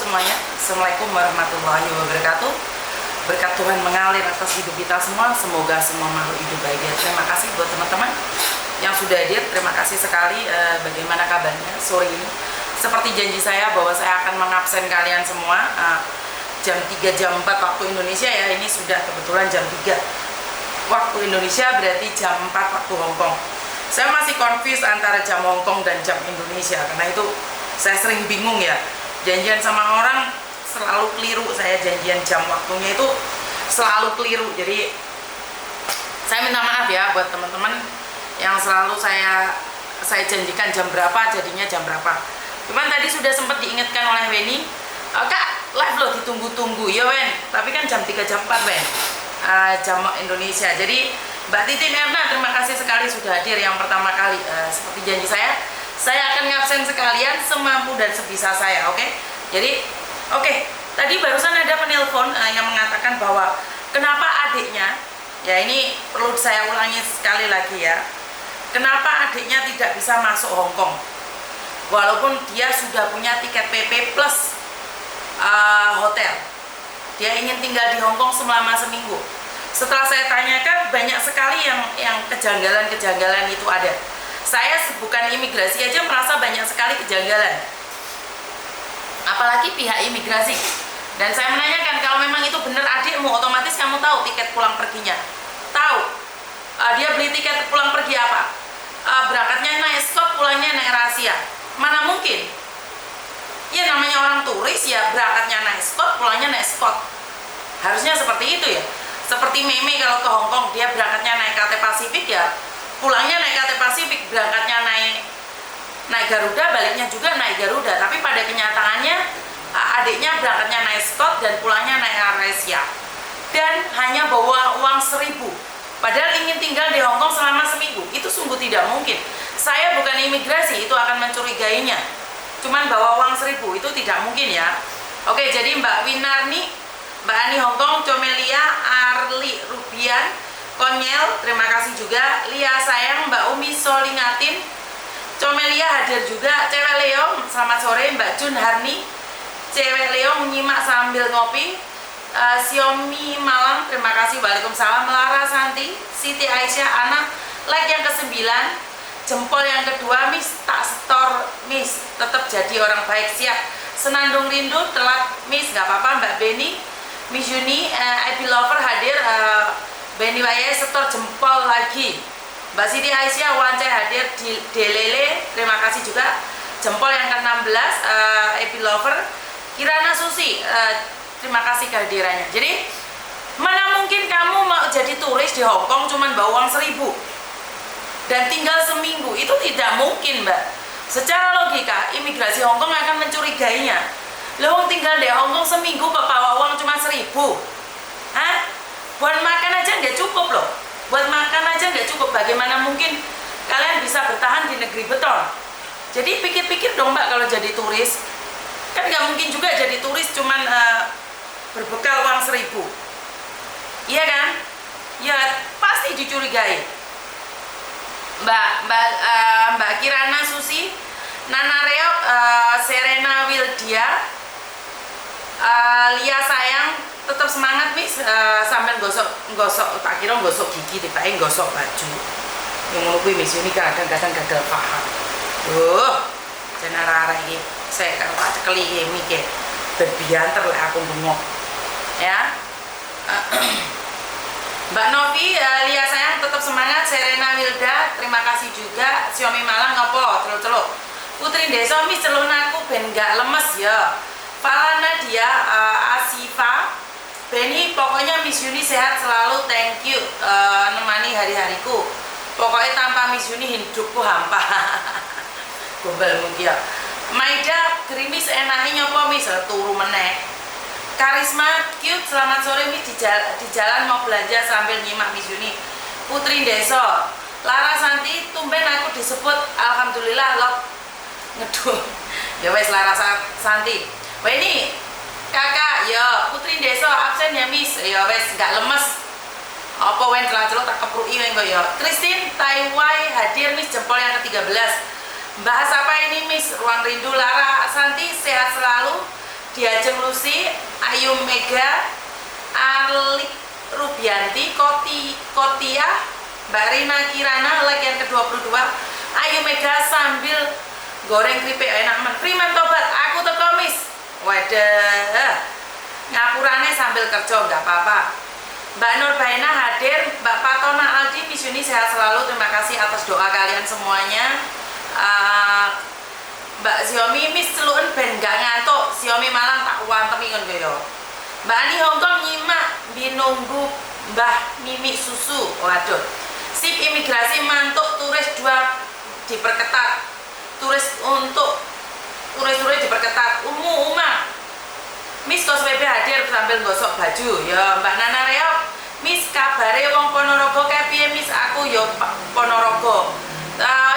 semuanya. Assalamualaikum warahmatullahi wabarakatuh. Berkat Tuhan mengalir atas hidup kita semua. Semoga semua makhluk hidup bahagia. Terima kasih buat teman-teman yang sudah hadir. Terima kasih sekali. Bagaimana kabarnya sore ini? Seperti janji saya bahwa saya akan mengabsen kalian semua jam 3 jam 4 waktu Indonesia ya. Ini sudah kebetulan jam 3 waktu Indonesia, berarti jam 4 waktu Hong Kong. Saya masih confuse antara jam Hong Kong dan jam Indonesia, karena itu saya sering bingung ya. Janjian sama orang selalu keliru, saya janjian jam waktunya itu selalu keliru. Jadi saya minta maaf ya buat teman-teman yang selalu saya janjikan jam berapa, jadinya jam berapa. Cuman tadi sudah sempat diingatkan oleh Weni, Kak, live loh ditunggu-tunggu ya Wen, tapi kan jam 3 jam 4 Wen, jam Indonesia. Jadi Mbak Titin Erna, terima kasih sekali sudah hadir yang pertama kali. Seperti janji saya akan ngabsen sekalian semampu dan sebisa saya, oke? Jadi, oke. Tadi barusan ada penelpon yang mengatakan bahwa kenapa adiknya, ya ini perlu saya ulangi sekali lagi ya, kenapa adiknya tidak bisa masuk Hong Kong, walaupun dia sudah punya tiket PP plus hotel. Dia ingin tinggal di Hong Kong selama seminggu. Setelah saya tanyakan, banyak sekali yang kejanggalan-kejanggalan itu ada. Saya bukan imigrasi aja merasa banyak sekali kejanggalan, apalagi pihak imigrasi. Dan saya menanyakan, kalau memang itu benar adikmu, otomatis kamu tahu tiket pulang perginya, tahu dia beli tiket pulang pergi apa, berangkatnya naik Scott, pulangnya naik rahasia. Mana mungkin? Ya namanya orang turis ya, berangkatnya naik Scott, pulangnya naik Scott. Harusnya seperti itu ya. Seperti Meme kalau ke Hong Kong, dia berangkatnya naik KT Pasifik ya, pulangnya naik KT Pasifik, berangkatnya naik Garuda, baliknya juga naik Garuda. Tapi pada kenyataannya adiknya berangkatnya naik Scott dan pulangnya naik AirAsia, dan hanya bawa uang 1.000, padahal ingin tinggal di Hong Kong selama seminggu. Itu sungguh tidak mungkin. Saya bukan imigrasi, itu akan mencurigainya. Cuman bawa uang 1.000 itu tidak mungkin ya. Oke, jadi Mbak Winarni, Mbak Ani Hong Kong, Comelia, Arli Rubian, Konyel, terima kasih juga. Lia sayang, Mbak Umi Solingatin, Comelia hadir juga. Cewek Leo, selamat sore. Mbak Jun Harni, Cewek Leo menyimak sambil ngopi. Xiaomi Malang, terima kasih. Waalaikumsalam. Lara Santi, Siti Aisyah, anak like yang ke-9, jempol yang kedua. Miss, tak setor Miss, tetap jadi orang baik, siap. Senandung rindu, telat Miss, nggak apa-apa. Mbak Beni, Miss Yuni, Ebi Lover hadir. Beni Waya setor jempol lagi. Mbak Siti Aisyah Wancai hadir. Di Delele, terima kasih juga, jempol yang ke-16. Ebi Lover, Kirana Susi, terima kasih kehadirannya. Jadi mana mungkin kamu mau jadi turis di Hong Kong cuman bawa uang 1.000 dan tinggal seminggu? Itu tidak mungkin Mbak. Secara logika imigrasi Hong Kong akan mencurigainya. Lo tinggal di Hong Kong seminggu kok bawa uang cuma 1.000? Hah? Buat makan aja nggak cukup loh. Buat makan aja nggak cukup. Bagaimana mungkin kalian bisa bertahan di negeri beton? Jadi pikir-pikir dong Mbak, kalau jadi turis kan nggak mungkin juga jadi turis cuman berbekal uang 1.000. Iya kan? Ya pasti dicurigai. Mbak Kirana Susi, Nana Reok, Serena Wildia, Lia sayang, tetap semangat Miss, sambil gosok, tak kira gosok gigi, tiba-tiba gosok baju. Yang ngono kuwi Miss ini kadang-kadang gagal paham. Jangan rara ini, saya kalau tak cekeli ini ke berbianter lah aku bengok. Ya. Mbak Novi, Lia sayang, tetap semangat. Serena Wilda, terima kasih juga. Xiaomi Malang ngopo celuk-celuk. Putri Desa Miss celun aku ben gak lemes ya. Falana dia, Asifa, Beni, pokoknya Miss Yuni sehat selalu, thank you, nemani hari-hariku. Pokoknya tanpa Miss Yuni hidupku hampa. Gombal mungkin ya. Maida, gerimis enaknya nyopo Miss, turu meneh. Karisma cute, selamat sore Miss, di jalan mau belanja sambil nyimak Miss Yuni. Putri Deso, Lara Santi, tumben aku disebut, alhamdulillah lo ngeduh. Ya wes Lara Santi. Wah ini kakak, ya Putri Deso absen ya Miss, ya wes nggak lemes. Apa wen celak-celok tak keprui wen kok ya. Christine Taiwai hadir Miss, jempol yang ke-13. Bahas apa ini Miss? Ruang rindu. Lara Santi sehat selalu. Diajeng Lucy, Ayu Mega, Alik Rubianti, Kotia, Mbak Rina Kirana, like yang ke-22. Ayu Mega sambil goreng keripik enak men. Freeman tobat, aku teko Miss. Wadah, ngapurane sambil kerja nggak apa-apa. Mbak Nurbaina hadir, Mbak Patona Aldi, Miss Yuni sehat selalu. Terima kasih atas doa kalian semuanya. Mbak Xiaomi, Miss celuen ben gak ngantuk. Xiaomi Malang tak wantemi kan yo. Mbak Ani Hongkong nyimak binunggu Mbah Mimi susu. Waduh. Sip imigrasi mantuk turis 2 diperketat. Turis diperketat. Uma. Miss Kos PP hadir sambil gosok baju. Ya Mbak Nana Reok, Miss kabare wong Ponorogo kayak piye Miss? Aku yo Ponorogo.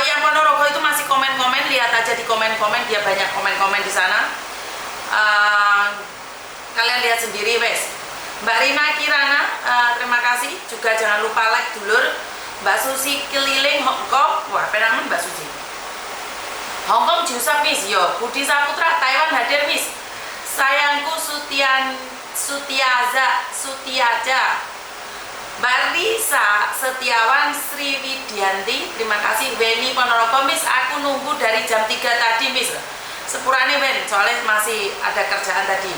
Yang Ponorogo itu masih komen-komen, lihat aja di komen-komen, dia banyak komen-komen di sana. Kalian lihat sendiri wes. Mbak Rina Kirana, terima kasih. Juga jangan lupa like dulur. Mbak Susi keliling Hongkong. Wah, penamen Mbak Susi. Hongkong Jusap Miss, yo. Budi Saputra Taiwan hadir Miss. Sayangku Sutiaja. Mbak Risa Setiawan Sriwidianti, terima kasih. Weni Ponorogo Miss, aku nunggu dari jam 3 tadi Miss. Sepurane Wen, soalnya masih ada kerjaan tadi.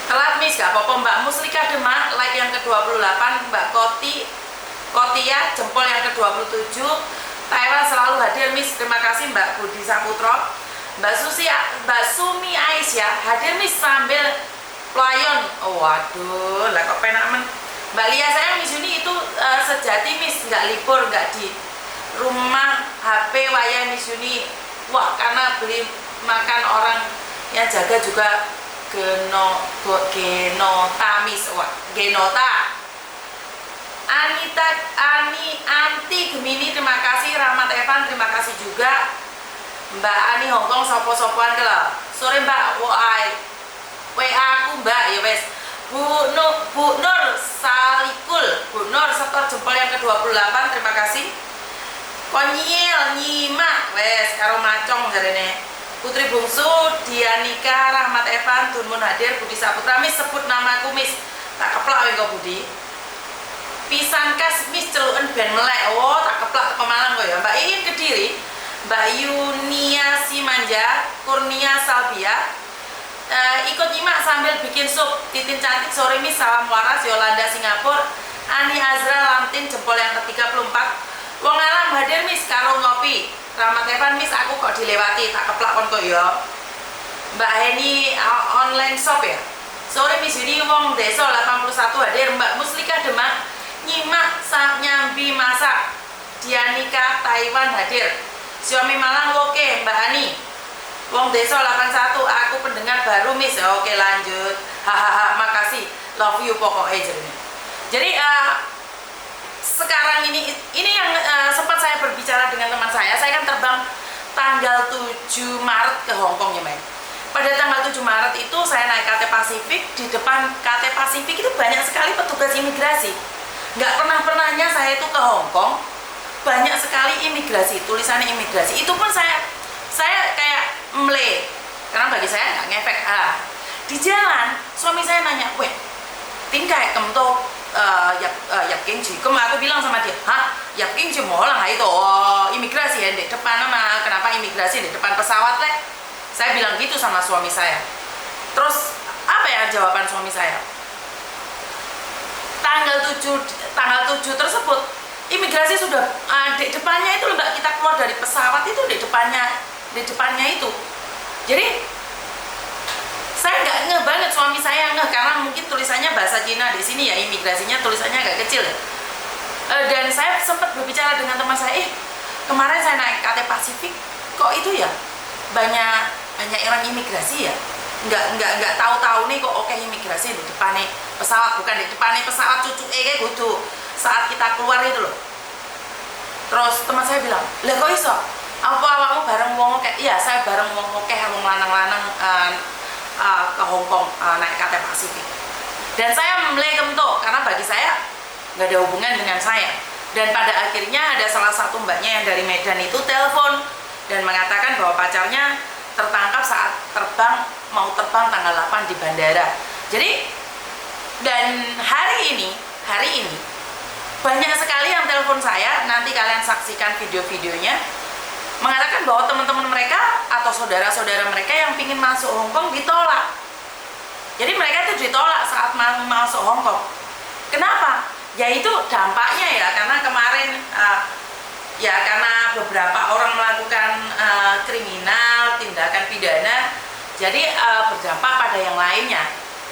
Telat Miss, gak apa-apa Mbak Muslika Demak, like yang ke-28. Mbak Kotia, jempol yang ke-27. Taiwan selalu hadir Miss, terima kasih Mbak Budi Saputro. Mbak Sumi Aisyah hadir Miss sambil pelayon. Oh, waduh, lah kok penak men. Mbak Lia sayang Miss Yuni itu sejati Miss, nggak libur, nggak di rumah HP wayang Miss Yuni. Wah, karena beli makan orang yang jaga juga genota Miss. Wah, genota. Anti Gemini, terima kasih. Rahmat Evan, terima kasih juga. Mbak Ani Hongkong sopo-sopoan ke lah. Sore Mbak, WA aku Mbak, ya wes. Bu Nur Salikul, Bu Nur setor jempol yang ke-28, terima kasih. Konyil nyimak wes karo macong jarene. Putri Bungsu Dianika Rahmat Evan Dunmun hadir. Budi Saputra Miss sebut namaku Miss, tak keplak kok Budi. Pisan kas Miss celuen ben melek. Oh, tak keplak ke Malang kok ya. Mbak Iin Kediri, Mbak Yunia Simanja, Kurnia Salbia, ikut nyimak sambil bikin sup. Titin cantik sore Miss, salam waras. Yolanda Singapura, Ani Azra Lamtin jempol yang ke-34. Wong alam hadir Miss karo ngopi. Rahmat Evan Miss, aku kok dilewati, tak keplak kon kok ya. Mbak Heni online shop ya. Sore Miss Yuni wong desa 81 hadir. Mbak Muslika Demak nyimak nyambi masak. Dianika Taiwan hadir. Xiaomi Malang oke. Mbak Ani wong desa 81, aku pendengar baru Miss. Oke lanjut. Hahaha, makasih. Love you pokoknya jadi sekarang ini yang sempat saya berbicara dengan teman saya kan terbang tanggal 7 Maret ke Hongkong ya Mike. Pada tanggal 7 Maret itu saya naik KT Pasifik. Di depan KT Pasifik itu banyak sekali petugas imigrasi. Nggak pernahnya saya itu ke Hongkong, banyak sekali imigrasi, tulisannya imigrasi. Itu pun saya kayak mele, karena bagi saya nggak ngefek. Di jalan suami saya nanya, weh tingkai kemto nhập cảnh chỉ aku bilang sama dia, nhập cảnh chỉ mau lah itu imigrasi ya di depan nama, kenapa imigrasi di depan pesawat leh? Saya bilang gitu sama suami saya. Terus apa ya jawaban suami saya? Tanggal 7 tersebut imigrasi sudah di depannya itu Mbak, kita keluar dari pesawat itu di depannya itu. Jadi saya nggak ngeh banget, suami saya ngeh karena mungkin tulisannya bahasa Cina di sini ya, imigrasinya tulisannya agak kecil ya. Dan saya sempat berbicara dengan teman saya, kemarin saya naik KT Pasifik kok itu ya banyak orang imigrasi ya, nggak tahu nih kok oke imigrasi di depannya pesawat, bukan di depannya pesawat cucu kayak gitu saat kita keluar itu loh. Terus teman saya bilang, lah kok iso? Apa awakmu bareng wong oke? Iya, saya bareng wong oke, wong lanang-lanang ke Hongkong naik KT Pasifik. Dan saya memilih kemto karena bagi saya nggak ada hubungan dengan saya. Dan pada akhirnya ada salah satu mbaknya yang dari Medan itu telepon dan mengatakan bahwa pacarnya tertangkap saat mau terbang tanggal 8 di bandara. Jadi dan hari ini banyak sekali yang telepon saya, nanti kalian saksikan video-videonya, mengatakan bahwa teman-teman mereka atau saudara-saudara mereka yang ingin masuk Hong Kong ditolak. Jadi mereka itu ditolak saat mau masuk Hong Kong. Kenapa? Ya itu dampaknya ya, karena kemarin karena beberapa orang melakukan kriminal, tindakan pidana, jadi berdampak pada yang lainnya.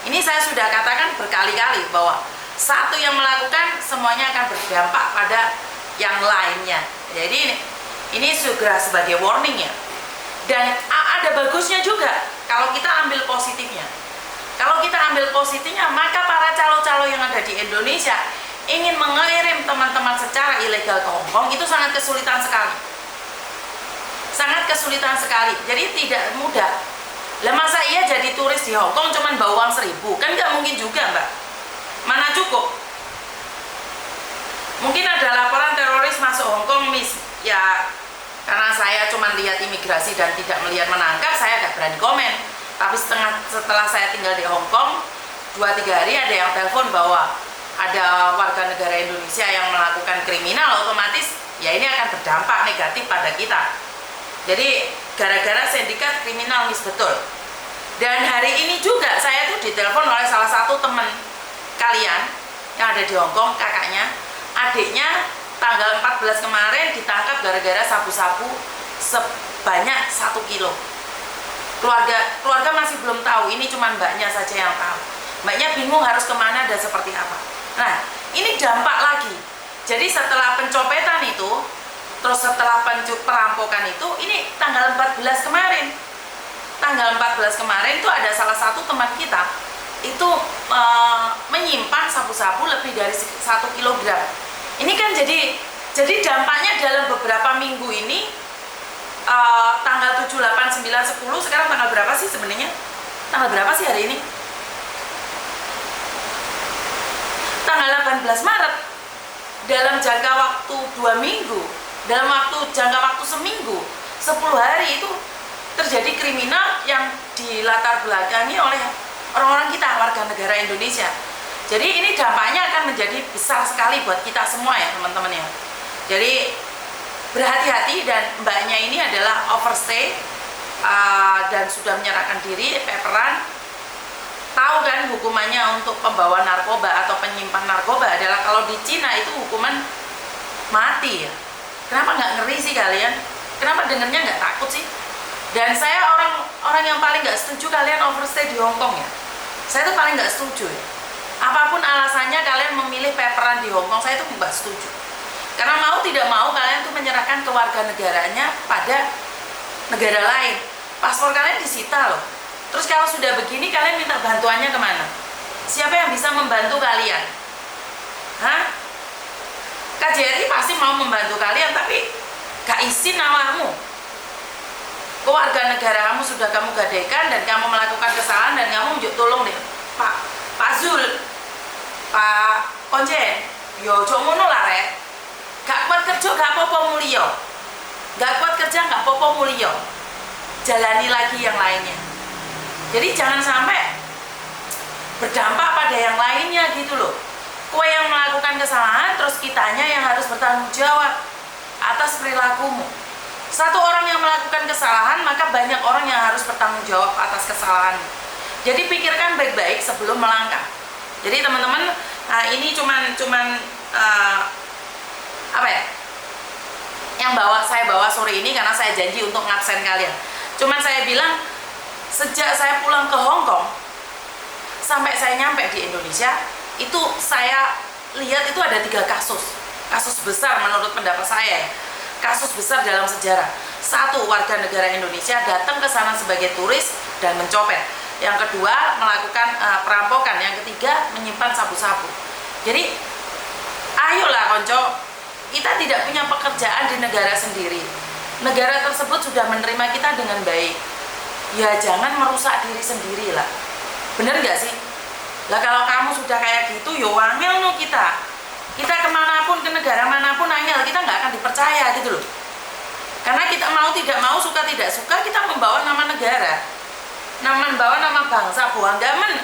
Ini saya sudah katakan berkali-kali bahwa satu yang melakukan semuanya akan berdampak pada yang lainnya. Jadi ini juga sebagai warning ya. Dan ada bagusnya juga kalau kita ambil positifnya. Kalau kita ambil positifnya, maka para calo-calo yang ada di Indonesia ingin mengirim teman-teman secara ilegal ke Hong Kong itu sangat kesulitan sekali. Sangat kesulitan sekali. Jadi tidak mudah. Lah masa iya jadi turis di Hong Kong cuman bawa uang 1.000? Kan nggak mungkin juga, Mbak. Mana cukup. Mungkin ada laporan teroris masuk Hong Kong, Miss. Ya, karena saya cuma lihat imigrasi dan tidak melihat menangkap, saya nggak berani komen. Tapi setelah saya tinggal di Hong Kong 2-3 hari ada yang telepon bahwa ada warga negara Indonesia yang melakukan kriminal, otomatis ya ini akan berdampak negatif pada kita. Jadi gara-gara sindikat kriminal, Miss, betul. Dan hari ini juga saya tuh ditelepon oleh salah satu teman kalian yang ada di Hong Kong, kakaknya, adiknya tanggal 14 kemarin ditangkap gara-gara sabu-sabu sebanyak 1 kilo. Keluarga masih belum tahu, ini cuma mbaknya saja yang tahu. Mbaknya bingung harus kemana dan seperti apa. Nah, ini dampak lagi. Jadi setelah pencopetan itu, terus setelah perampokan itu, ini tanggal 14 kemarin. Tanggal 14 kemarin itu ada salah satu teman kita itu menyimpan sabu-sabu lebih dari 1 kilogram. Ini kan jadi dampaknya dalam beberapa minggu ini, tanggal 7, 8, 9, 10, sekarang tanggal berapa sih sebenarnya? Tanggal berapa sih hari ini? Tanggal 18 Maret. Dalam jangka waktu 2 minggu, dalam jangka waktu seminggu, 10 hari itu terjadi kriminal yang dilatar belakangi oleh orang-orang kita, warga negara Indonesia. Jadi ini dampaknya akan menjadi besar sekali buat kita semua ya teman-teman ya. Jadi berhati-hati, dan mbaknya ini adalah overstay dan sudah menyerahkan diri, paperan. Tahu kan hukumannya untuk pembawa narkoba atau penyimpan narkoba adalah kalau di Cina itu hukuman mati ya. Kenapa nggak ngeri sih kalian? Kenapa dengernya nggak takut sih? Dan saya orang yang paling nggak setuju kalian overstay di Hong Kong ya. Saya tuh paling nggak setuju ya. Apapun alasannya kalian memilih paperan di Hong Kong, saya tuh nggak setuju. Karena mau tidak mau kalian tuh menyerahkan kewarganegaranya pada negara lain. Paspor kalian disita loh. Terus kalau sudah begini kalian minta bantuannya kemana? Siapa yang bisa membantu kalian? Hah? KJRI pasti mau membantu kalian, tapi gak izin namamu. Kewarganegaraanmu sudah kamu gadaikan dan kamu melakukan kesalahan dan kamu unjuk tolong deh. Pak Zul, Pak Konjen, yo jomono lah rek. Gak kuat kerja gak apa-apa mulio. Gak kuat kerja gak apa-apa mulio. Jalani lagi yang lainnya. Jadi jangan sampai berdampak pada yang lainnya gitu loh. Kowe yang melakukan kesalahan, terus kitanya yang harus bertanggung jawab atas perilakumu. Satu orang yang melakukan kesalahan, maka banyak orang yang harus bertanggung jawab atas kesalahan. Jadi pikirkan baik-baik sebelum melangkah. Jadi teman-teman, ini cuman apa ya? Yang saya bawa sore ini karena saya janji untuk ngabsen kalian. Cuman saya bilang, sejak saya pulang ke Hong Kong sampai saya nyampe di Indonesia, itu saya lihat itu ada 3 kasus besar menurut pendapat saya, kasus besar dalam sejarah. 1, warga negara Indonesia datang ke sana sebagai turis dan mencopet. Yang kedua, melakukan perampokan. Yang ketiga, menyimpan sabu-sabu. Jadi ayolah konco, kita tidak punya pekerjaan di negara sendiri. Negara tersebut sudah menerima kita dengan baik. Ya jangan merusak diri sendiri lah. Bener gak sih? Lah kalau kamu sudah kayak gitu, yo angel no kita. Kita kemanapun, ke negara manapun angel, kita nggak akan dipercaya gitu loh. Karena kita mau tidak mau, suka tidak suka, kita membawa nama negara. bawa nama bangsa, buanggamen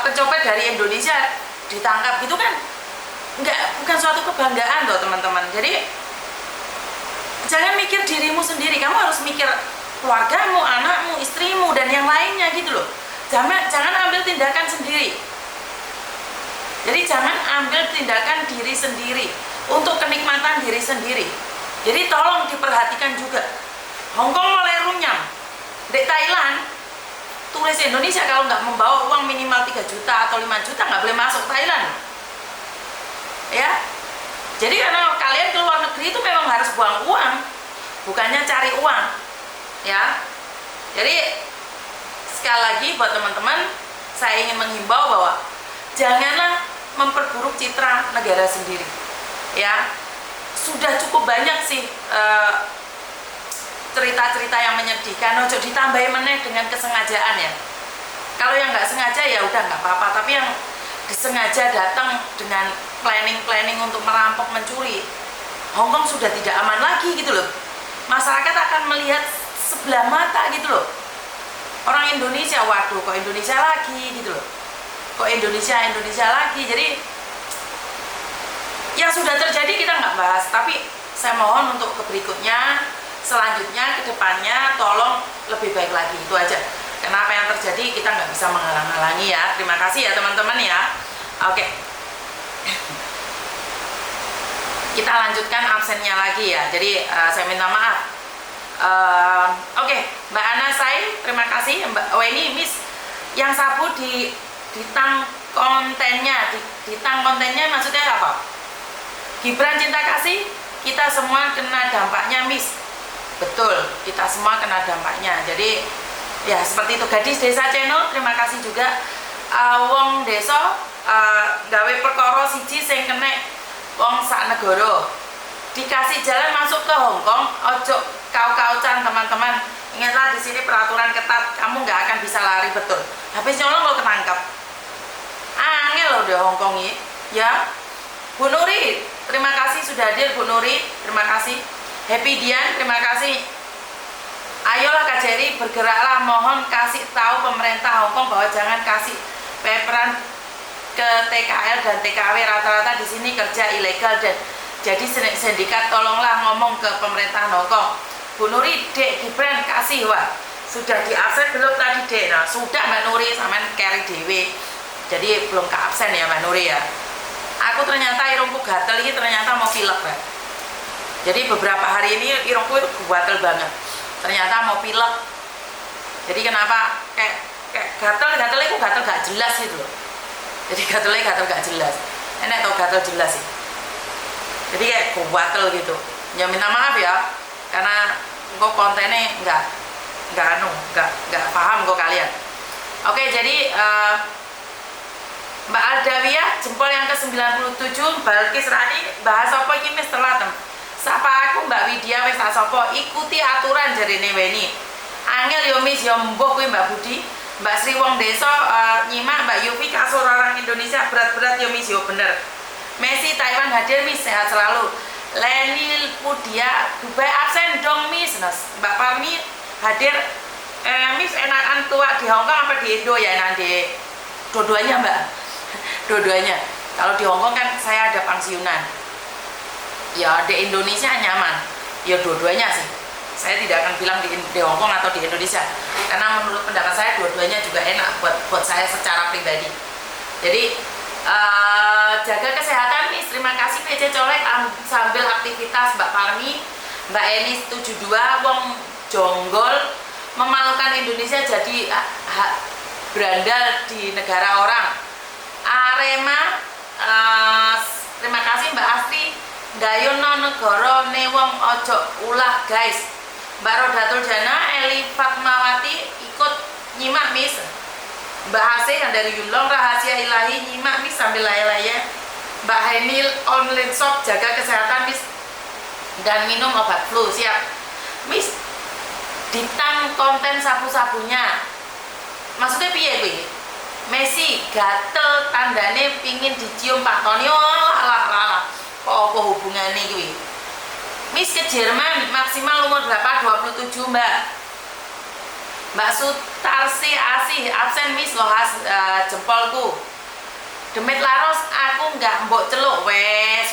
pencopet dari Indonesia ditangkap gitu kan, bukan suatu kebanggaan loh teman-teman. Jadi jangan mikir dirimu sendiri, kamu harus mikir keluargamu, anakmu, istrimu, dan yang lainnya gitu loh. Jangan ambil tindakan sendiri. Jadi jangan ambil tindakan diri sendiri untuk kenikmatan diri sendiri. Jadi tolong diperhatikan juga. Hongkong mulai runyam. Di Thailand, turis Indonesia kalau nggak membawa uang minimal 3 juta atau 5 juta nggak boleh masuk Thailand. Ya. Jadi karena kalian ke luar negeri itu memang harus buang uang, bukannya cari uang. Ya. Jadi sekali lagi buat teman-teman, saya ingin menghimbau bahwa janganlah memperburuk citra negara sendiri. Ya, sudah cukup banyak sih cerita-cerita yang menyedihkan. Ojo ditambahin meneh dengan kesengajaan ya. Kalau yang nggak sengaja ya udah nggak apa-apa, tapi yang disengaja datang dengan planning untuk merampok, mencuri, Hongkong sudah tidak aman lagi gitu loh. Masyarakat akan melihat sebelah mata gitu loh. Orang Indonesia, waduh kok Indonesia lagi gitu loh. Kok Indonesia lagi. Jadi yang sudah terjadi kita nggak bahas, tapi saya mohon untuk berikutnya, selanjutnya, kedepannya tolong lebih baik lagi. Itu aja. Karena apa yang terjadi kita nggak bisa menghalang-halangi ya. Terima kasih ya teman-teman ya. Oke. Kita lanjutkan absennya lagi ya. Jadi saya minta maaf. Oke, Mbak Ana Sai, terima kasih. Mbak Weni, Miss, yang sabu di tang kontennya, di tang kontennya maksudnya apa? Gibran Cinta Kasih, kita semua kena dampaknya, Miss. Betul, kita semua kena dampaknya. Jadi ya seperti itu. Gadis Desa Channel, terima kasih juga. Wong desa gawe perkara siji sing kena wong sak negara. Dikasih jalan masuk ke Hongkong, ojo kau-kaucan teman-teman. Ingatlah di sini peraturan ketat, kamu nggak akan bisa lari, betul. Habis nyolong lo ketangkap. Angel lo di Hongkong ini, ya. Bu Nuri, terima kasih sudah hadir Bu Nuri, terima kasih. Happy Dian, terima kasih. Ayolah Kak Jerry, bergeraklah, mohon kasih tahu pemerintah Hongkong bahwa jangan kasih paperan ke TKL dan TKW, rata-rata di sini kerja ilegal dan jadi sindikat. Tolonglah ngomong ke pemerintah Hongkong. Bu Nuri, Dek Gibran kasih wah. Sudah diabsen belum tadi Dek? Nah, sudah Mbak Nuri, sama carry dewe. Jadi belum ke absen ya Mbak Nuri ya. Aku ternyata irungku gatel ini ternyata mau pilek Mbak. Jadi beberapa hari ini irungku itu gatel banget. Ternyata mau pilek. Jadi kenapa kayak gatel itu gatel gak jelas gitu loh. Jadi gatel gak jelas. Enak tau gatel jelas sih. Jadi kayak gatel gitu. Ya minta maaf ya. Karena kok kontennya nggak paham kok kalian. Oke, jadi Mbak Aldawiyah jempol yang ke-97, Balkis Rani bahas apa iki wis telat. Sapa aku Mbak Widya wis tak sapa, ikuti aturan jarine Weni. Angel yo Miss yo mbuh kuwi Mbak Budi. Mbak Sri Wong Desa nyimak Mbak Yufi kasur orang Indonesia berat-berat yo Miss yo bener. Messi Taiwan hadir Miss, sehat selalu. Leni Pudia Dubai absen dong Miss. Nah, Mbak Parmi hadir. Miss enakan tua di Hongkong apa di Indo ya nanti? Dua-duanya Mbak. Dua-duanya. Kalau di Hongkong kan saya ada pensiunan. Ya di Indonesia nyaman. Ya dua-duanya sih. Saya tidak akan bilang di Hongkong atau di Indonesia. Karena menurut pendapat saya dua-duanya juga enak buat saya secara pribadi. Jadi jaga kesehatan Miss. Terima kasih PC Colek sambil aktivitas Mbak Parmi. Mbak Enis 72 Wong Jonggol memalukan Indonesia jadi berandal di negara orang. Arema terima kasih Mbak Astri. Dayono negara ne wong ojo ulah guys. Mbak Rodatul Jana Eli Fatmawati ikut nyimak Miss. Mbak Haseh yang dari Yulong rahasia ilahi nyimak Miss sambil laya-laya. Mbak Henil online shop jaga kesehatan Miss dan minum obat flu siap Miss. Ditang konten sabu-sabunya maksudnya piye kuwi? Messi gatel tandane pingin dicium Pak Tony. Alah apa hubungannya kuwi? Miss ke Jerman maksimal umur berapa? 27 Mbak. Mbak Sutarsi Asih absen Miss loh jempolku. Demit Laros aku nggak mbok celuk wes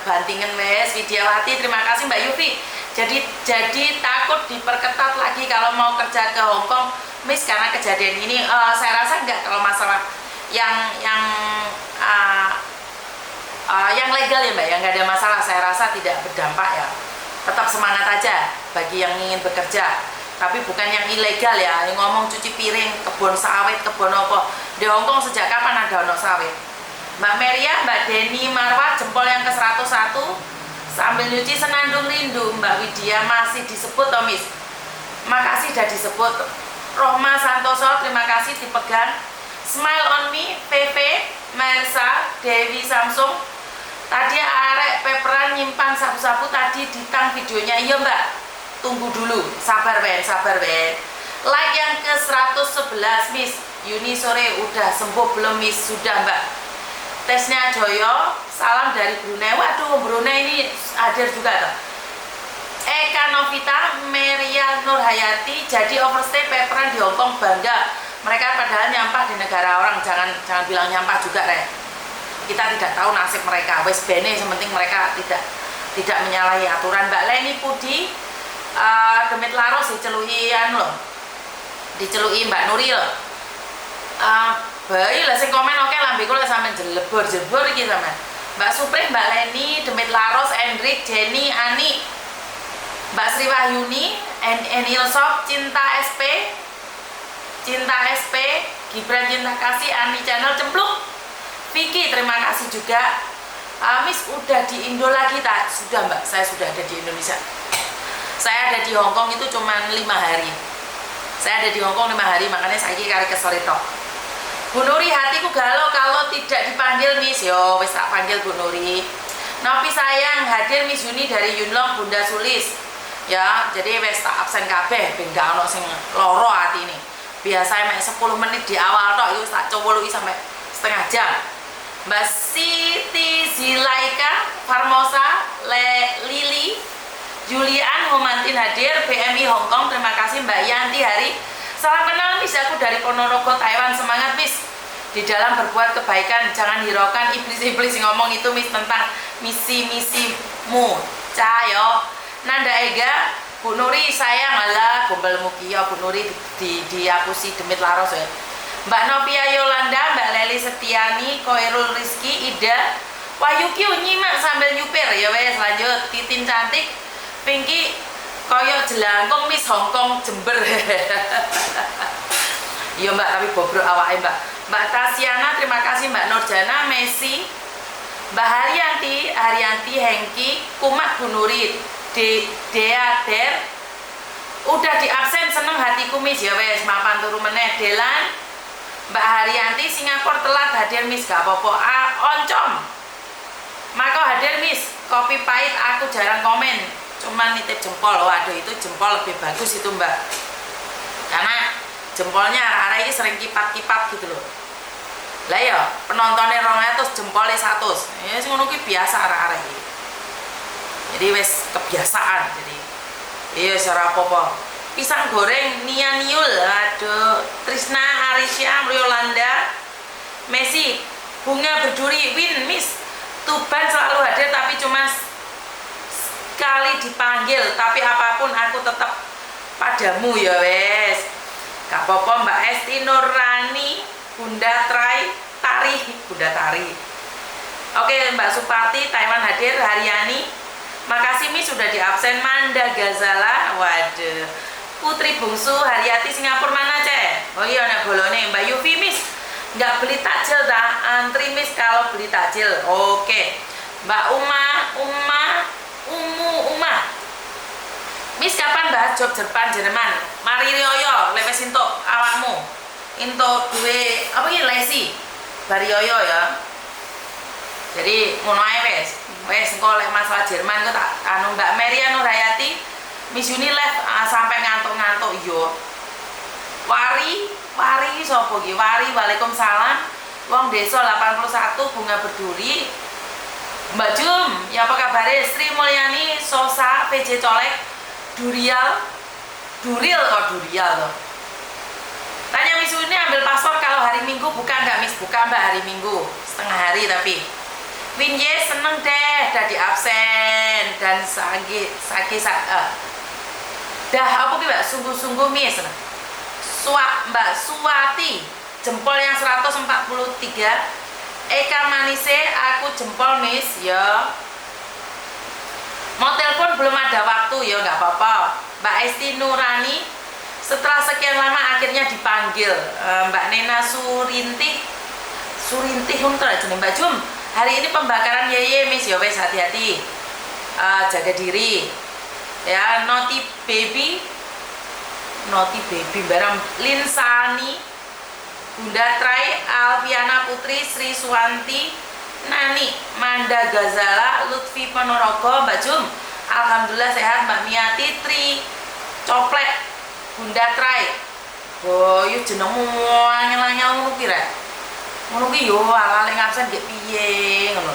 bantingan wes. Widiawati terima kasih Mbak Yufi. Jadi takut diperketat lagi kalau mau kerja ke Hong Kong Miss karena kejadian ini. Saya rasa nggak kalau masalah yang legal ya Mbak ya, nggak ada masalah. Saya rasa tidak berdampak ya. Tetap semangat aja bagi yang ingin bekerja. Tapi bukan yang ilegal ya, yang ngomong cuci piring, kebun sawit, kebun apa. Di Hongkong sejak kapan ada ono sawit? Mbak Meria, Mbak Deni Marwah, jempol yang ke-101 sambil nyuci senandung rindu. Mbak Widya masih disebut toh Miss. Makasih udah disebut. Rohma Santoso, terima kasih dipegang. Smile on me, PP, Mersa, Dewi Samsung. Tadi arek peperan nyimpan sabu-sabu tadi di tang videonya. Iya Mbak, tunggu dulu, sabar Ben. Like yang ke 111 Miss Yuni sore udah sembuh belum Miss? Sudah Mbak. Tesnya Joyo, salam dari Brunei. Waduh, Brunei ini hadir juga tuh. Eka Novita, Meria Nurhayati, jadi overstay peperan di Hongkong bangga. Mereka padahal nyampah di negara orang, jangan bilang nyampah juga Rek. Kita tidak tahu nasib mereka. Wes bene, sementing mereka tidak menyalahi aturan. Mbak Leni Pudi, Demit Laros dicelui dicelui Mbak Nuril. Bayi lah sing komen oke lambe kula sampean jelebur iki sampean. Mbak Supri, Mbak Leni, Demit Laros, Endrik, Jenny, Ani, Mbak Sri Wahyuni, Enil Shop, Cinta SP, Gibran Cinta Kasih, Ani Channel Cempluk, Vicky terima kasih juga. Miss udah di Indo lagi tak? Sudah Mbak, saya sudah ada di Indonesia. Saya ada di Hongkong itu cuma 5 hari. Saya ada di Hongkong 5 hari, makanya saya kari kesel itu. Bu Nuri, hatiku galau kalau tidak dipanggil Miss. Yo, wes tak panggil Bu Nuri. Nopi sayang, hadir Miss Yuni dari Yunlong, Bunda Sulis. Ya, jadi wes tak absen kabeh, ben gak ono sing loro hati ini. Biasanya 10 menit di awal tok, itu tak cowolui sampai setengah jam. Mbak Siti Zilaika, Farmosa, Lili, Julian, Homantin hadir, BMI Hongkong, terima kasih Mbak Yanti Hari. Salam kenal Miss, aku dari Ponorogo, Taiwan, semangat Miss. Di dalam berbuat kebaikan, jangan hiraukan iblis-iblis ngomong itu Miss tentang misi-misimu. Cayo, Nanda Ega, Bu Nuri sayang, alah gombal mukia Bu Nuri diapusi Demit Laros ya. Mbak Novia Yolanda, Mbak Leli Setiani, Koirul Rizky, Ida, Wahyuki nyimak sambil nyupir ya wes. Lanjut, Titin cantik, Pinky koyo jelangkung Miss Hongkong Jember. Iya Mbak, tapi bobrok awake Mbak. Mbak Tasiana terima kasih, Mbak Nurjana, Messi, Mbak Haryanti, Hengki, Kumat Bu Nuri, Deader udah di absen, seneng hatiku Miss ya wes. Mapan turu meneh. Delan, Mbak Haryanti, Singapura telat hadir Miss, gak apa-apa. Oncom Mako hadir Miss, kopi pahit aku jarang komen, cuman nitip jempol. Waduh, itu jempol lebih bagus itu Mbak, karena jempolnya arah-arah ini sering kipat-kipat gitu loh. Lah ya penontonnya 200, jempolnya 100 ya sing ngono ki biasa arah-arah ini, jadi wes kebiasaan. Jadi iya secara apa-apa. Pisang goreng Nia Niul, aduh, Trisna Arisya Yolanda, Messi, bunga berduri, Win Miss, Tuban selalu hadir tapi cuma sekali dipanggil, tapi apapun aku tetap padamu ya wes. Gak apa-apa Mbak Esti Nurani, Bunda Tari. Oke Mbak Supati, Taiwan hadir. Haryani, makasih Miss sudah di absen. Manda Gazala, waduh. Putri Bungsu, Haryati, Singapura mana Ceh? Oh iya anak bolone. Mbak Yufi Miss, nggak beli takjil dah, antri Miss kalau beli takjil. Oke. Mbak Uma Miss kapan bahas job Jerman? Mari Rioyo lewes into awakmu into duwe apa ini lesi bari yoyo ya. Jadi ngono ae wes engko lek masalah Jerman kok tak anu. Mbak Meria Nurhayati, Miss Uni live sampai ngantuk-ngantuk yo. Wari sapa iki? Waalaikumsalam. Wong Desa 81 Bunga Berduri. Mbak Jum, ya apa kabarnya? Sri Mulyani, Sosa, PJ Colek, Duril loh. hari Minggu buka nggak Miss? Buka Mbak hari Minggu, setengah hari tapi. Winje seneng deh, dadi absen dan dah apa ki Mbak? Sungguh-sungguh Miss. Mbak Suwati, jempol yang 143. Eka Manise, aku jempol Miss ya. Mau telepon belum ada waktu ya, nggak apa-apa. Mbak Esti Nurani, setelah sekian lama akhirnya dipanggil. Mbak Nena Surintih untuk aja nih Mbak Jum. Hari ini pembakaran Yeye Miss ya wes, hati-hati, jaga diri ya. Naughty baby barang Linsani, Bunda Trai, Alfiana Putri, Sri Suwanti, Nani, Manda Gazala, Lutfi Ponorogo, Mbak Jum alhamdulillah sehat. Mbak Miati, Tri Coplek, Bunda Trai. Oh yuk jenengmu angel-angel ngono ki rek. Ngono ki yo ala ngabsen gek piye ngono.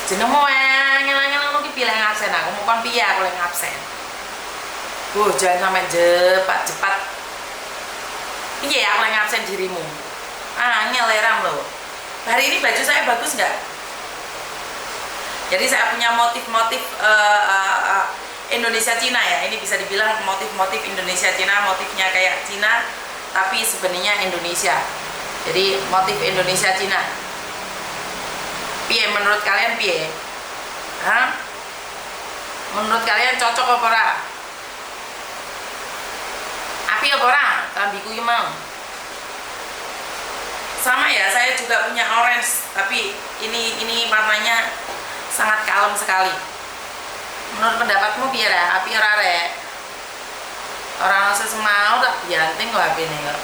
Jenengmu angel-angel ngono ki piye ngabsen, aku mau kon piye aku lek ngabsen. Jangan sampai cepat. Iya, aku lagi absen dirimu. Ngeleram loh. Hari ini baju saya bagus nggak? Jadi saya punya motif-motif Indonesia Cina ya. Ini bisa dibilang motif-motif Indonesia Cina, motifnya kayak Cina, tapi sebenarnya Indonesia. Jadi motif Indonesia Cina. Piye menurut kalian piye? Menurut kalian cocok apa ora? Api apa ora? Kambiku mau. Sama ya, saya juga punya orange, tapi ini warnanya sangat kalem sekali. Menurut pendapatmu piye ra? Api ora rek? Orang sesemau tak bianting kok apine kok.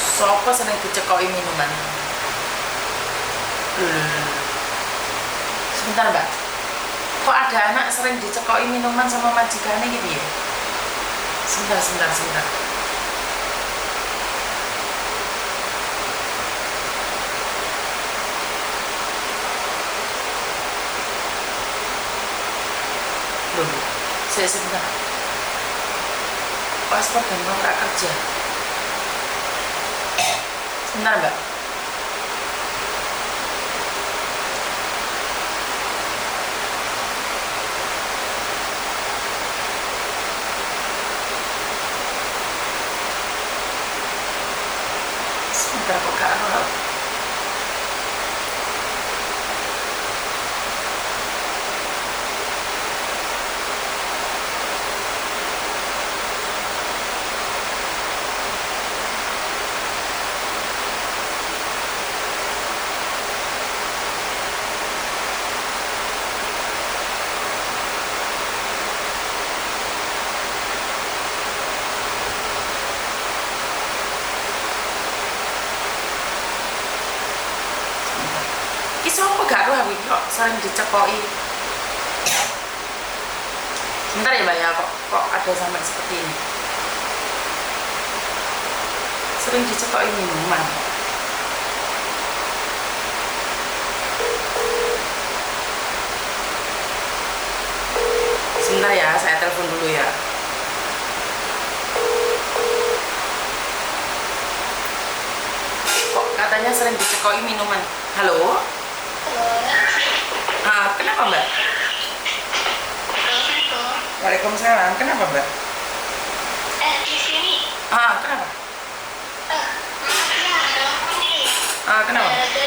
Sopo seneng dicekoki minuman? Sebentar Mbak, kok ada anak sering dicekoki minuman sama majikannya gitu ya? Sebentar. Sebentar. Paspor dan kontrak kerja. Sebentar Mbak. Sebentar kok Kak Arul. Sopo gak roh aku kok sering dicekoki. Sebentar ya Mbak ya, kok ada sampai seperti ini. Sering dicekoki minuman. Sebentar ya, saya telepon dulu ya. Kok katanya sering dicekoki minuman. Halo? Kenapa Mbak? Waalaikumsalam. Kenapa Mbak? Di sini. Kenapa? Maaf ya, ada Kenapa? Ada